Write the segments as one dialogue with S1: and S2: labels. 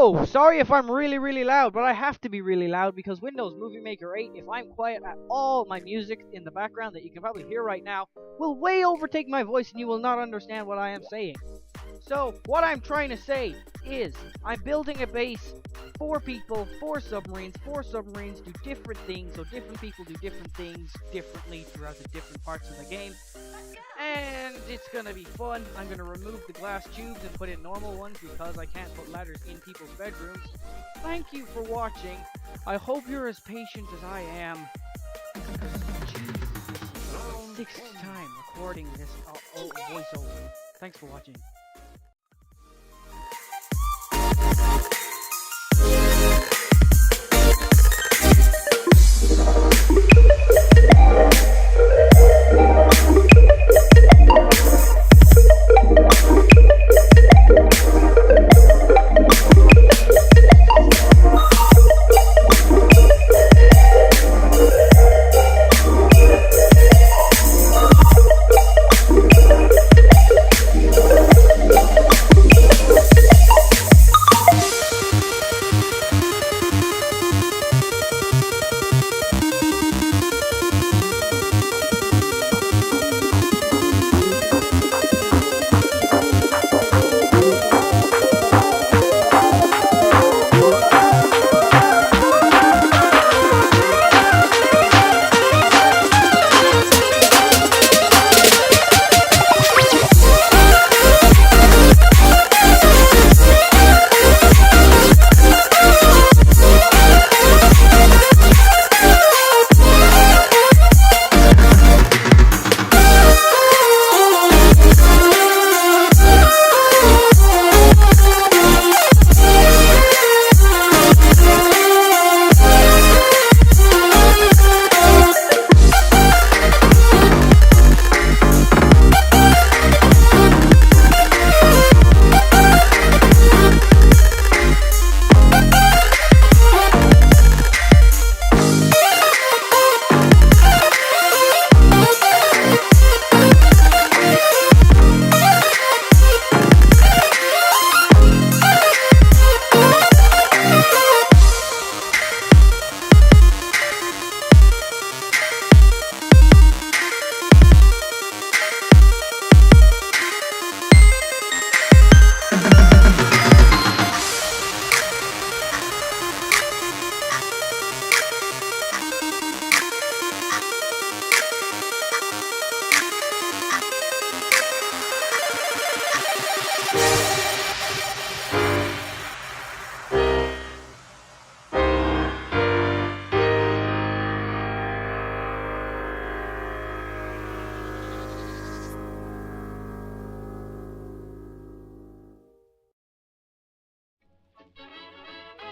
S1: So, sorry if I'm really loud, but I have to be really loud because Windows Movie Maker 8, if I'm quiet at all, my music in the background that you can probably hear right now will way overtake my voice and you will not understand what I am saying. So, what I'm trying to say is, I'm building a base, 4 people, 4 submarines do different things, so different people do different things differently throughout the different parts of the game. And it's gonna be fun. I'm gonna remove the glass tubes and put in normal ones because I can't put ladders in people's bedrooms. Thank you for watching. I hope you're as patient as I am. Jeez, 6th time recording this voiceover. Thanks for watching.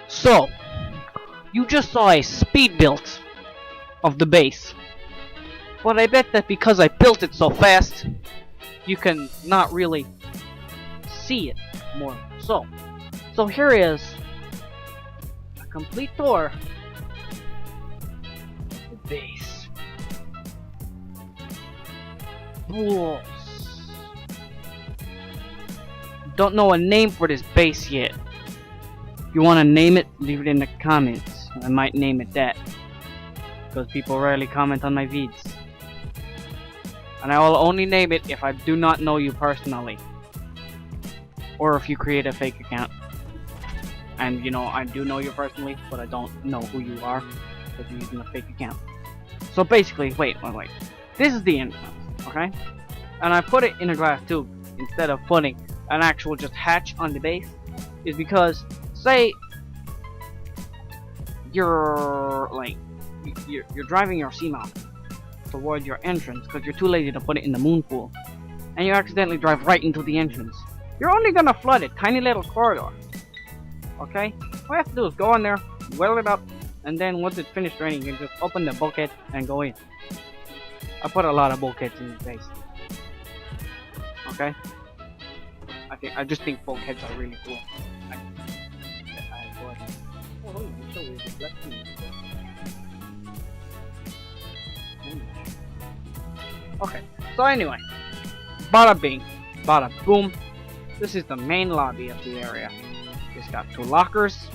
S1: So, you just saw a speed build of the base. But I bet that because I built it so fast, you can not really see it more. So here is a complete tour of the base. Whoa. Don't know a name for this base yet. If you want to name it, leave it in the comments. I might name it that, because people rarely comment on my vids. And I will only name it if I do not know you personally, or if you create a fake account. And you know, I do know you personally, but I don't know who you are, because you're using a fake account. So basically, wait. This is the entrance, okay? And I put it in a glass tube instead of putting an actual just hatch on the base, is because say you're driving your sea mount toward your entrance because you're too lazy to put it in the moon pool, and you accidentally drive right into the entrance. You're only gonna flood it, tiny little corridor. Okay? All you have to do is go in there, weld it up, and then once it's finished raining, you can just open the bulkhead and go in. I put a lot of bulkheads in this base. Okay? I just think bulkheads are really cool. Okay, so anyway, bada bing, bada boom. This is the main lobby of the area. It's got 2 lockers,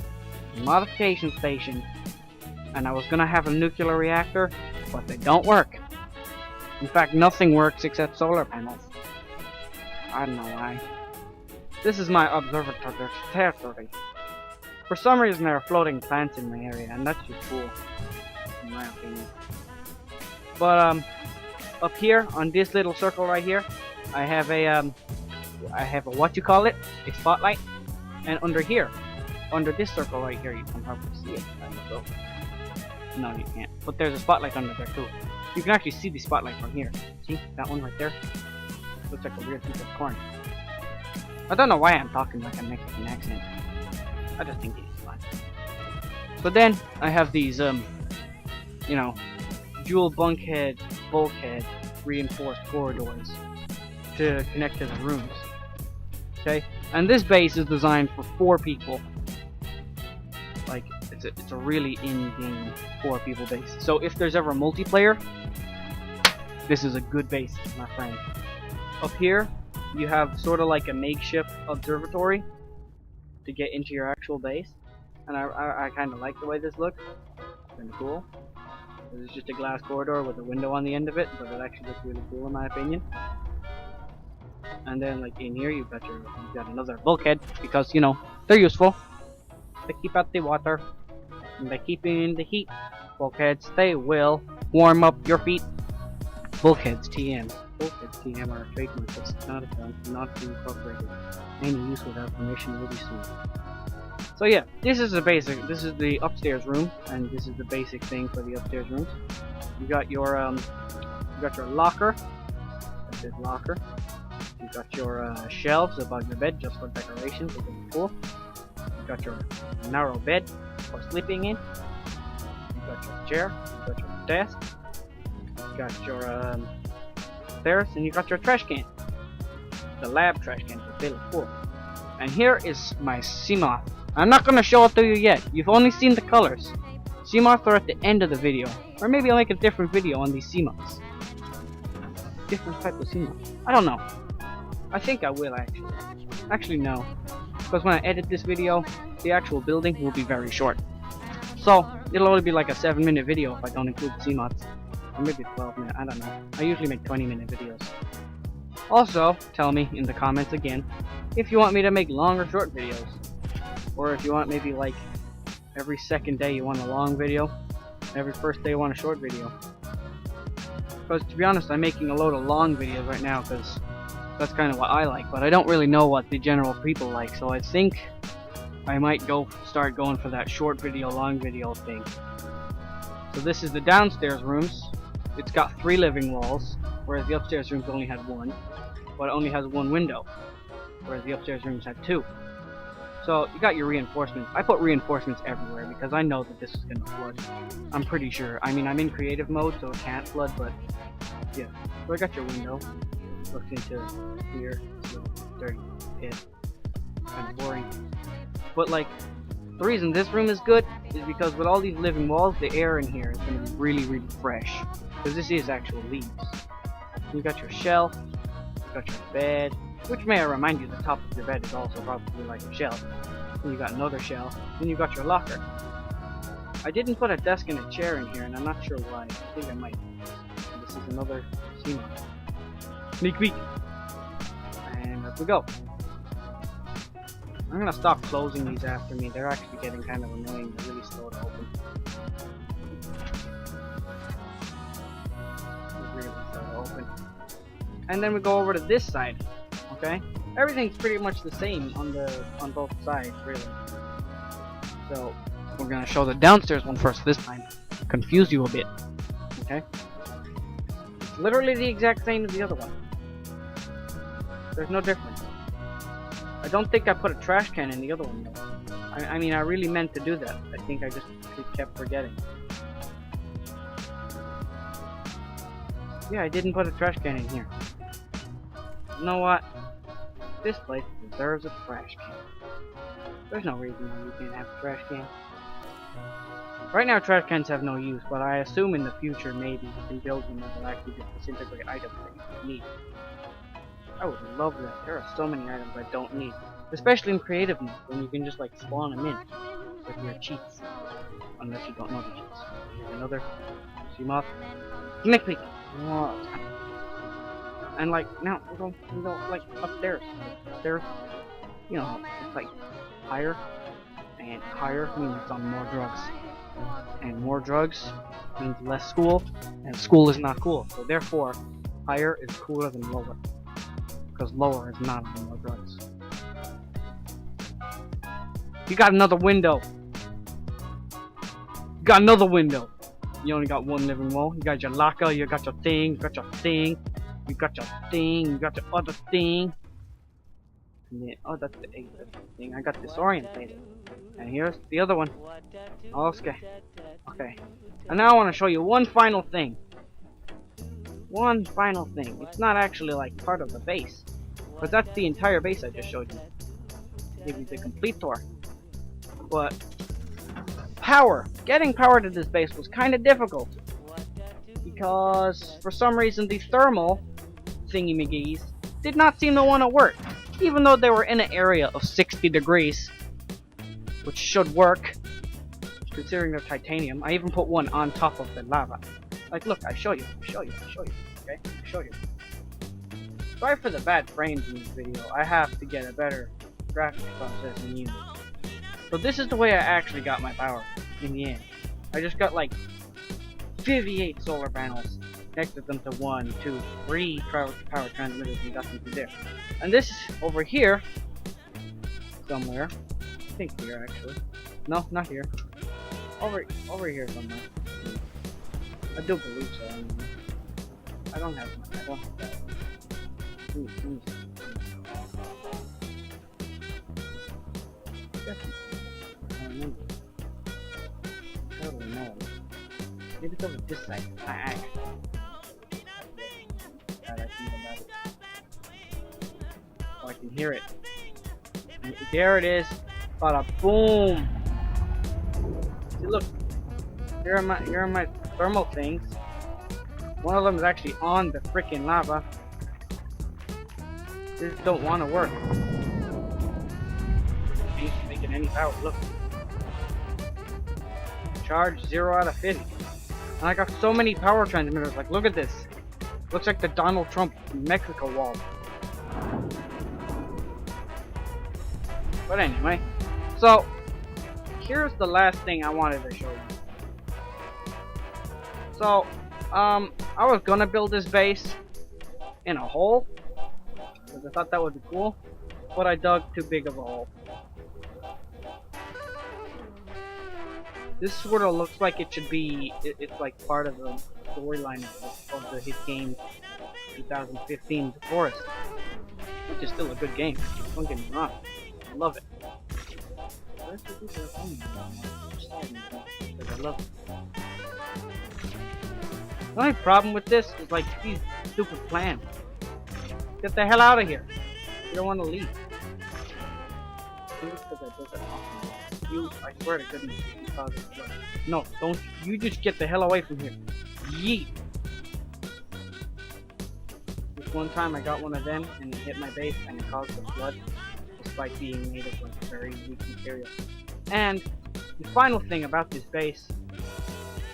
S1: a modification station, and I was gonna have a nuclear reactor, but they don't work. In fact, nothing works except solar panels. I don't know why. This is my observatory territory. For some reason there are floating plants in my area, and that's just cool, in my opinion. But up here on this little circle right here, I have a what you call it, a spotlight, and under here, under this circle right here, you can probably see it. I don't know. No, you can't. But there's a spotlight under there too. You can actually see the spotlight from here. See that one right there? Looks like a weird piece of corn. I don't know why I'm talking like a Mexican accent. I just think it's fun. So then I have these you know, dual bulkhead reinforced corridors to connect to the rooms. Okay, and this base is designed for 4 people. Like it's a really in-game 4 people base. So if there's ever a multiplayer, this is a good base, my friend. Up here, you have sort of like a makeshift observatory to get into your actual base, and I kind of like the way this looks. Kind of cool. This is just a glass corridor with a window on the end of it, but it actually looks really cool in my opinion. And then like in here you've got another bulkhead, because you know they're useful. They keep out the water and they keep in the heat. Bulkheads, they will warm up your feet. Bulkheads TM. Bulkheads TM are a trademark of Subnautica, not to be incorporated. Any use without permission will be sued. So yeah, this is the upstairs room, and this is the basic thing for the upstairs rooms. You got your locker. That says locker. You got your shelves above your bed just for decoration, which is cool. You got your narrow bed for sleeping in. You got your chair. You got your desk. You got your stairs, and you got your trash can. The lab trash can is really cool. And here is my Seamoth. I'm not gonna show it to you yet. You've only seen the colors. Seamoths are at the end of the video, or maybe I'll make a different video on these Seamoths. Different type of Seamoths. I don't know. I think I will actually. Actually no, because when I edit this video, the actual building will be very short. So it'll only be like a 7-minute video if I don't include the Seamoths, or maybe 12-minute. I don't know. I usually make 20-minute videos. Also, tell me in the comments again if you want me to make long or short videos, or if you want maybe like every second day you want a long video, every first day you want a short video. Because to be honest, I'm making a load of long videos right now because that's kind of what I like, but I don't really know what the general people like, so I think I might start going for that short video, long video thing. So this is the downstairs rooms. It's got 3 living walls, whereas the upstairs rooms only had 1, but it only has 1 window, whereas the upstairs rooms had 2. So you got your reinforcements. I put reinforcements everywhere because I know that this is gonna flood. I'm pretty sure. I mean, I'm in creative mode, so it can't flood, but yeah. So I got your window. Looks into here. It's a dirty pit. Kind of boring. But like, the reason this room is good is because with all these living walls, the air in here is gonna be really, really fresh. Because this is actual leaves. You got your shelf. You got your bed. Which may I remind you, the top of your bed is also probably like a shelf. Then you got another shelf. Then you got your locker. I didn't put a desk and a chair in here, and I'm not sure why. I think I might. And this is another scene. Sneak peek. And up we go. I'm gonna stop closing these after me. They're actually getting kind of annoying. They're really slow to open. They're really slow to open. And then we go over to this side. Okay, everything's pretty much the same on both sides, really. So we're gonna show the downstairs one first this time. Confuse you a bit. Okay, it's literally the exact same as the other one. There's no difference. I don't think I put a trash can in the other one though. I mean, I really meant to do that. I think I just kept forgetting. Yeah, I didn't put a trash can in here. You know what? This place deserves a trash can. There's no reason why you can't have a trash can. Right now trash cans have no use, but I assume in the future maybe you can build them that will actually just disintegrate items that you need. I would love that. There are so many items I don't need. Especially in creative mode, when you can just like spawn them in with your cheats. Unless you don't know the cheats. Here's another. See moth. Sneak peek. And like now we go like upstairs. Upstairs. You know, it's like higher. And higher means it's on more drugs. And more drugs means less school. And school is not cool. So therefore, higher is cooler than lower. Because lower is not on more drugs. You got another window. You got another window. You only got one living wall. You got your locker, you got your thing, you got your thing, you got your thing, you got your other thing. And then, oh, that's the thing. I got disorientated. And here's the other one. Okay. Okay. And now I want to show you one final thing. One final thing. It's not actually like part of the base. But that's the entire base I just showed you. Give you the complete tour. But power. Getting power to this base was kind of difficult. Because for some reason the thermal thingy-maggies did not seem to want to work. Even though they were in an area of 60 degrees. Which should work. Considering they're titanium. I even put one on top of the lava. Like look, I show you. Okay? I show you. Sorry for the bad frames in this video. I have to get a better graphics processing unit. So this is the way I actually got my power in the end. I just got like 58 solar panels, connected them to 1, 2, 3 power transmitters and got them to there. And this over here, somewhere, I think here actually. No, not here. Over here somewhere. I do believe so. I mean, I don't have that. Totally know. Maybe it's over this side. I oh, I can hear it. And there it is. Bada boom. See, look. Here are my thermal things. One of them is actually on the freaking lava. This don't want to work. Ain't making any power. Look. Charge 0 out of 50. And I got so many power transmitters. Like, look at this. Looks like the Donald Trump Mexico wall. But anyway, so here's the last thing I wanted to show you. So, I was gonna build this base in a hole, because I thought that would be cool, but I dug too big of a hole. This sort of looks like it should be, it's like part of the storyline of the hit game 2015 The Forest, which is still a good game, don't get me wrong, I love it. I love it. The only problem with this is like these stupid plans. Get the hell out of here. You don't want to leave. You, I swear to goodness, you cause it. No, don't. You just get the hell away from here. Yeet. This one time I got one of them and it hit my base and it caused a flood, despite being made of like very weak material. And the final thing about this base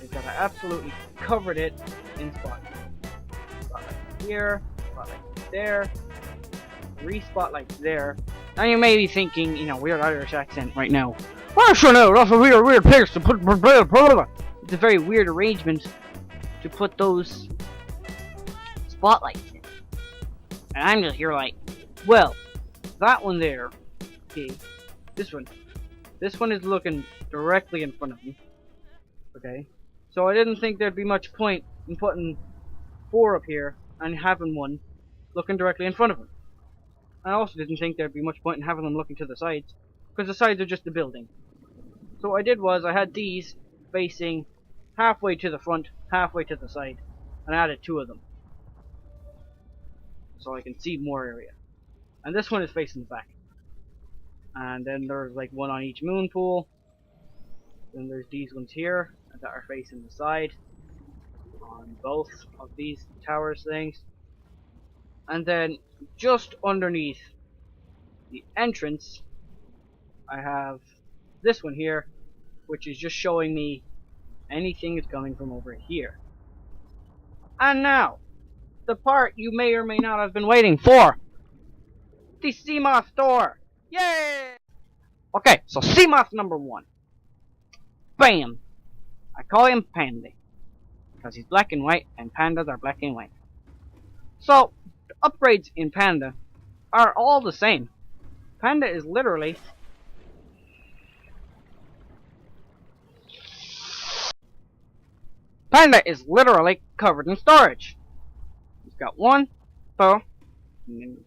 S1: is that I absolutely covered it in spots. Spotlight here, spotlight there, 3 spotlights there. Now you may be thinking, you know, weird Irish accent right now. I sure know, that's a weird place to put blah, blah, blah. It's a very weird arrangement to put those spotlights in. And I'm just here like, well, that one there, okay, this one is looking directly in front of me, okay, so I didn't think there'd be much point in putting 4 up here and having one looking directly in front of him. I also didn't think there'd be much point in having them looking to the sides, because the sides are just the building. So what I did was I had these facing halfway to the front, halfway to the side, and I added 2 of them, so I can see more area. And this one is facing the back. And then there's like one on each moon pool. Then there's these ones here that are facing the side on both of these towers things. And then just underneath the entrance, I have this one here, which is just showing me anything is coming from over here. And now, the part you may or may not have been waiting for. The Seamoth door! Yay! Okay, so Seamoth number 1. Bam! I call him Panda, because he's black and white, and pandas are black and white. So, the upgrades in Panda are all the same. Panda is literally covered in storage. He's got 1, 2, and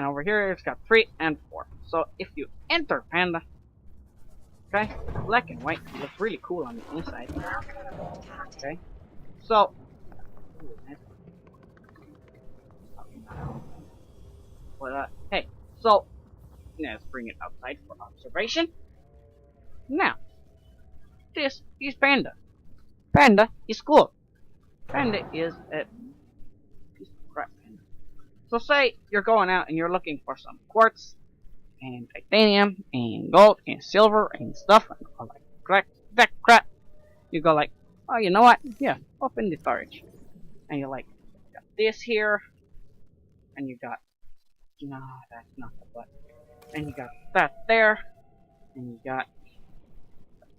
S1: over here it's got 3 and 4. So if you enter Panda, okay, black and white, it looks really cool on the inside. Okay, so hey, so let's bring it outside for observation. Now, this is Panda. Panda is cool. Panda is a piece of crap. Panda. So say you're going out and you're looking for some quartz and titanium and gold and silver and stuff and all that crap. You go like, oh, you know what? Yeah, open the storage. And you're like, got this here, and you got, no, that's not the button. And you got that there, and you got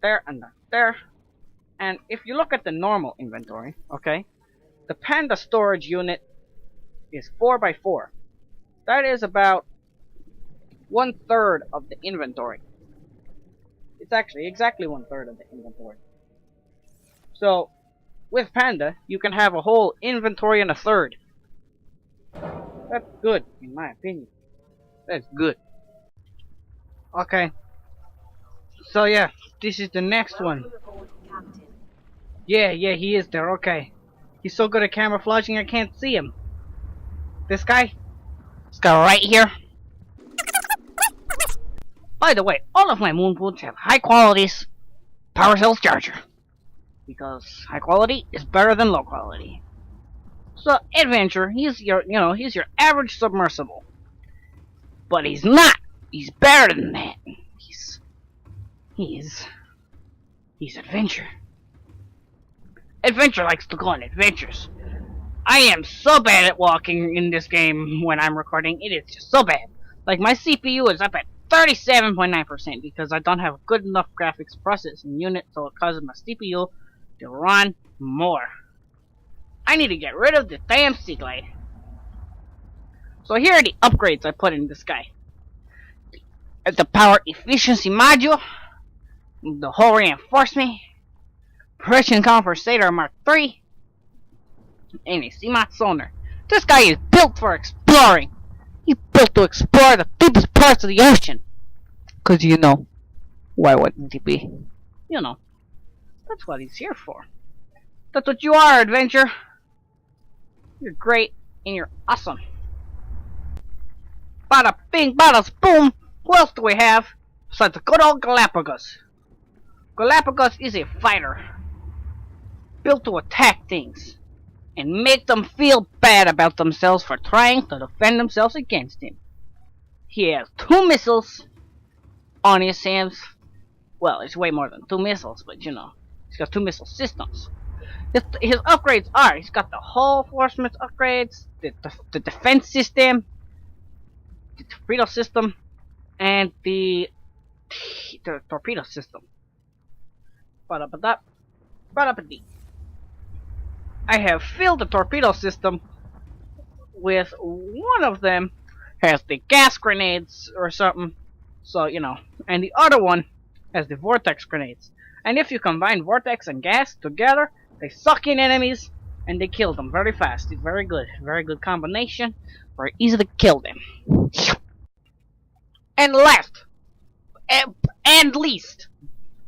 S1: there and that there. And if you look at the normal inventory, okay, the Panda storage unit is 4x4. That is about 1/3 of the inventory. It's actually exactly 1/3 of the inventory. So, with Panda, you can have a whole inventory and a third. That's good, in my opinion. That's good. Okay. So yeah, this is the next one. Yeah, he is there, okay. He's so good at camouflaging I can't see him. This guy? This guy right here. By the way, all of my moon boots have high quality power cells charger. Because high quality is better than low quality. So Adventure, he's your average submersible. But he's not. He's better than that. He's Adventure. Adventure likes to go on adventures. I am so bad at walking in this game when I'm recording. It is just so bad. Like, my CPU is up at 37.9% because I don't have a good enough graphics processing unit, so it causes my CPU to run more. I need to get rid of the damn Seaglide. So here are the upgrades I put in this guy. The power efficiency module, the hull reinforcement, pressure compensator Mark III, and a Seamoth sonar. This guy is built for exploring. He's built to explore the deepest parts of the ocean. Cause you know, why wouldn't he be? You know, that's what he's here for. That's what you are, Adventure. You're great and you're awesome. Bada bing, bada boom. Who else do we have besides the good old Galapagos? Galapagos is a fighter, built to attack things and make them feel bad about themselves for trying to defend themselves against him. He has 2 missiles on his hands. Well, it's way more than 2 missiles, but you know, he's got 2 missile systems. His upgrades are, he's got the hull reinforcement upgrades, the defense system, the torpedo system, and the torpedo system. I have filled the torpedo system with one of them has the gas grenades or something, so you know, and the other one has the vortex grenades. And if you combine vortex and gas together, they suck in enemies and they kill them very fast. It's very good combination, very easy to kill them. And last and least,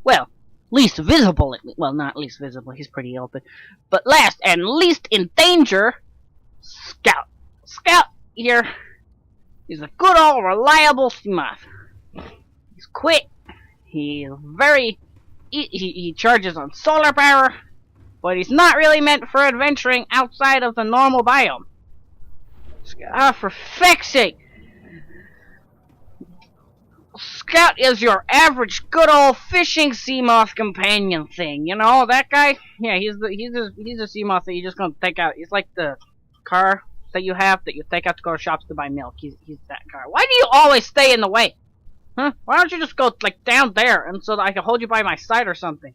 S1: well, least visible, well, not least visible, he's pretty open, but last and least in danger, Scout. Scout here is a good old reliable Seamoth. He's quick, he's very, he charges on solar power, but he's not really meant for adventuring outside of the normal biome.
S2: For feck's sake! Scout is your average good old fishing sea moth companion thing, you know that guy? Yeah, he's a sea moth that you're just gonna take out. He's like the car that you have that you take out to go to shops to buy milk. He's that car. Why do you always stay in the way? Huh? Why don't you just go like down there and so that I can hold you by my side or something?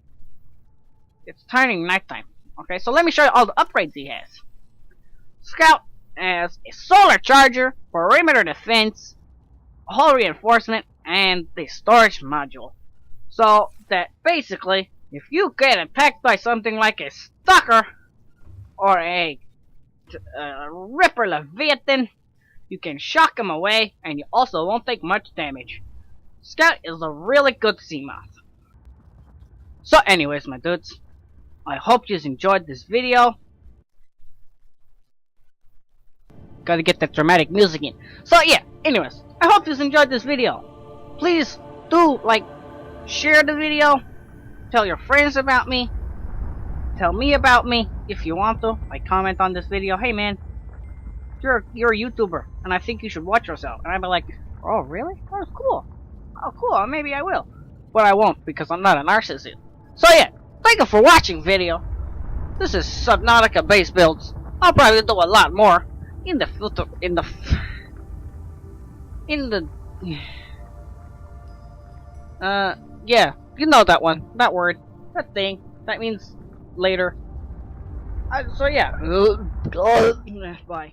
S2: It's turning nighttime. Okay, so let me show you all the upgrades he has. Scout has a solar charger, perimeter defense, hull reinforcement, and the storage module. So that basically, if you get attacked by something like a stalker or a Ripper Leviathan, you can shock him away, and you also won't take much damage. Scout is a really good sea moth. So anyways, my dudes, I hope you enjoyed this video. Gotta get that dramatic music in. So yeah, anyways, I hope you enjoyed this video. Please do like, share the video, tell your friends about me, tell me about me if you want to. Like, comment on this video. Hey man, you're a YouTuber, and I think you should watch yourself. And I'd be like, oh really? Oh cool. Oh cool. Maybe I will, but I won't because I'm not a narcissist. So yeah, thank you for watching video. This is Subnautica base builds. I'll probably do a lot more in the future. Yeah, you know that one, that word, that thing, that means later. So yeah, bye.